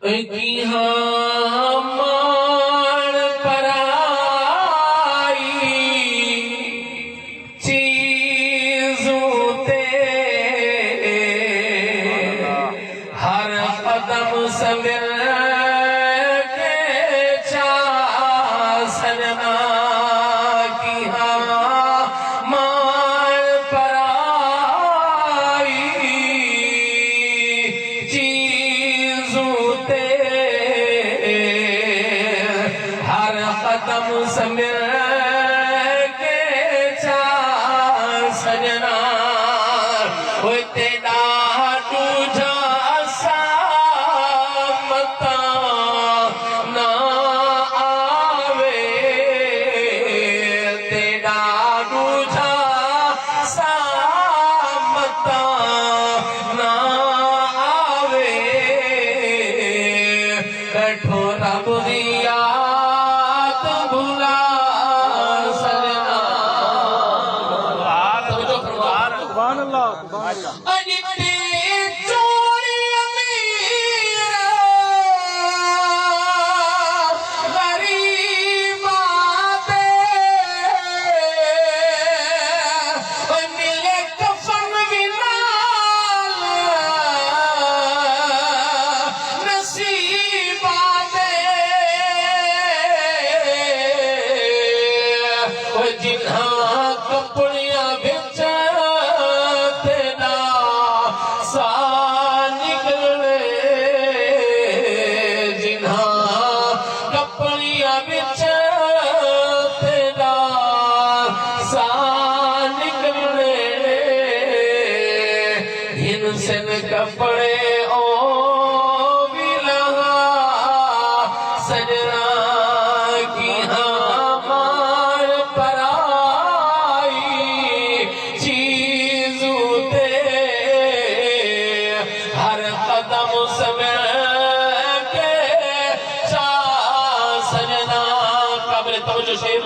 की मान पराई चीजों ते हर कदम समिर के चा सजना की मान पराई कदम समिर के चा सजना तेरा तुझा सामता ना आवे तेरा तुझा सामता ना आवे कठोरा बुरिया कपड़े ओ बिलहा सजना की मान पराई चीजों ते हर कदम समय के चा सजना कब्र तो जो शेर